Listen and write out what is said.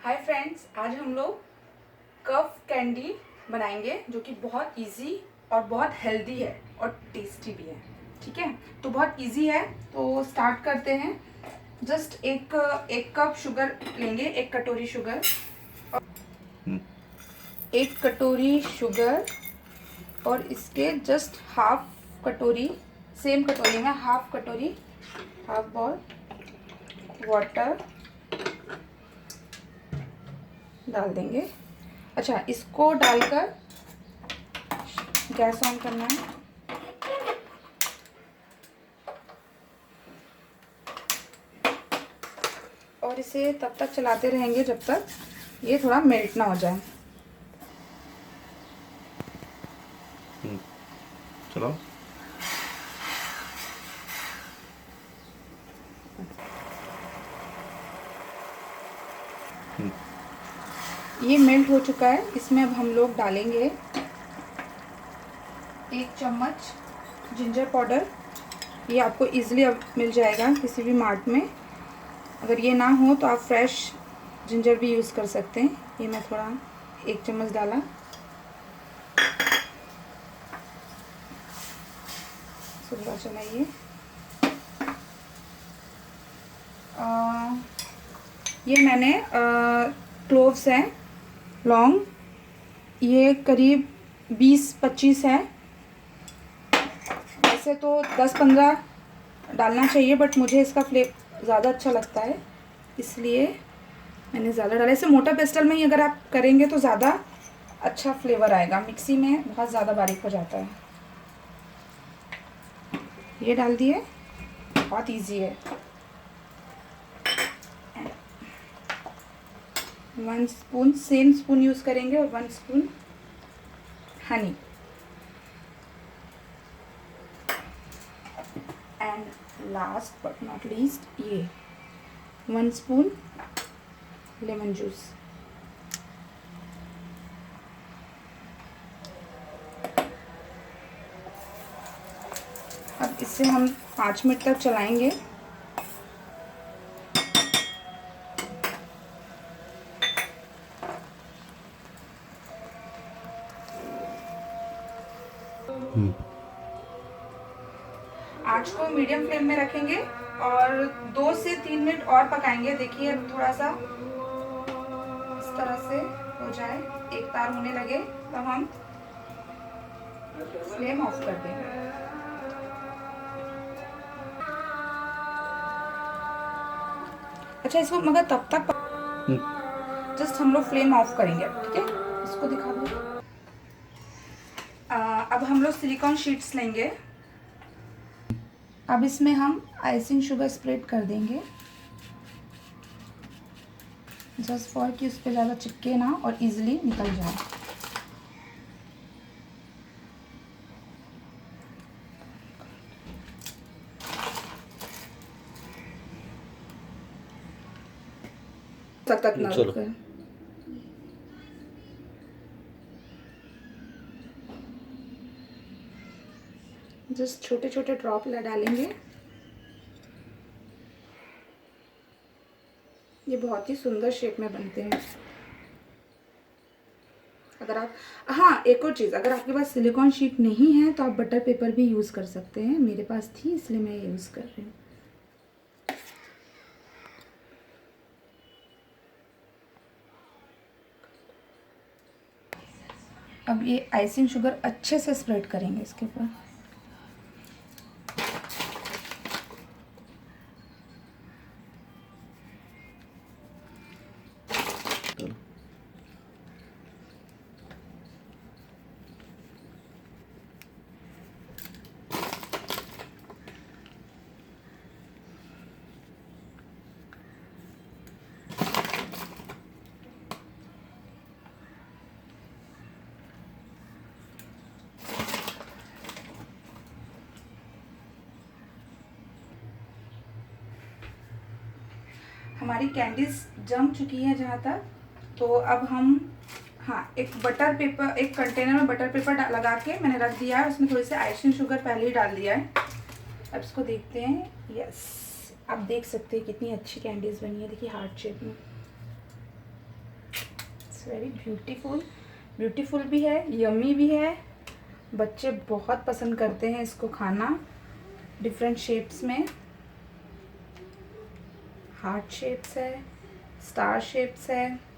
Hi friends, आज हम लोग कफ कैंडी बनाएंगे जो कि बहुत इजी और बहुत हेल्दी है और टेस्टी भी है। ठीक है, तो बहुत इजी है, तो स्टार्ट करते हैं। जस्ट एक कप शुगर लेंगे, एक कटोरी शुगर, एक कटोरी शुगर और इसके जस्ट हाफ कटोरी, सेम कटोरी में हाफ कटोरी, हाफ बॉल वाटर डाल देंगे। अच्छा, इसको डालकर गैस ऑन करना है और इसे तब तक चलाते रहेंगे जब तक ये थोड़ा मेल्ट ना हो जाए। चलो। ये मेल्ट हो चुका है। इसमें अब हम लोग डालेंगे 1 चम्मच जिंजर पाउडर। ये आपको इजीली अब मिल जाएगा किसी भी मार्ट में। अगर ये ना हो तो आप फ्रेश जिंजर भी यूज़ कर सकते हैं। ये मैं थोड़ा 1 चम्मच डाला। थोड़ा चलाइए। ये मैंने क्लोव्स हैं, लौंग, ये करीब 20-25 है। वैसे तो 10-15 डालना चाहिए, बट मुझे इसका फ्लेवर ज़्यादा अच्छा लगता है, इसलिए मैंने ज़्यादा डाला। ऐसे मोटा पेस्टल में ही अगर आप करेंगे तो ज़्यादा अच्छा फ्लेवर आएगा, मिक्सी में बहुत ज़्यादा बारीक हो जाता है। ये डाल दिए, बहुत इजी है। 1 स्पून, सेम स्पून यूज़ करेंगे, और 1 spoon honey and last but not least ये 1 स्पून लेमन जूस। अब इससे हम 5 मिनट तक चलाएंगे। आंच को मीडियम फ्लेम में रखेंगे और 2 से 3 मिनट और पकाएंगे। देखिए, अब थोड़ा सा इस तरह से हो जाए, एक तार होने लगे, तब हम फ्लेम ऑफ कर देंगे। अच्छा, इसको मगर तब तक जस्ट हम लोग फ्लेम ऑफ करेंगे। ठीक है, इसको दिखा दो। अब हम लोग सिलिकॉन शीट्स लेंगे। अब इसमें हम आइसिंग शुगर स्प्रेड कर देंगे, जस्ट फॉर कि उस पर ज़्यादा चिपके ना और इजीली निकल जाए। तक ना रुके। जस्ट छोटे छोटे ड्रॉप डालेंगे। ये बहुत ही सुंदर शेप में बनते हैं। अगर आप, हाँ, एक और चीज़, अगर आपके पास सिलिकॉन शीट नहीं है तो आप बटर पेपर भी यूज़ कर सकते हैं। मेरे पास थी, इसलिए मैं यूज़ कर रही हूँ। अब ये आइसिंग शुगर अच्छे से स्प्रेड करेंगे इसके ऊपर। हमारी कैंडीज जम चुकी है जहाँ तक, तो अब हम, हाँ, एक बटर पेपर, एक कंटेनर में बटर पेपर लगा के मैंने रख दिया है। उसमें थोड़ी सी आइसिंग शुगर पहले ही डाल दिया है। अब इसको देखते हैं। यस, आप देख सकते हैं कितनी अच्छी कैंडीज बनी है। देखिए, हार्ट शेप में। इट्स वेरी ब्यूटीफुल, ब्यूटीफुल भी है, यमी भी है। बच्चे बहुत पसंद करते हैं इसको खाना। डिफरेंट शेप्स में, हार्ट शेप्स है, स्टार शेप्स है।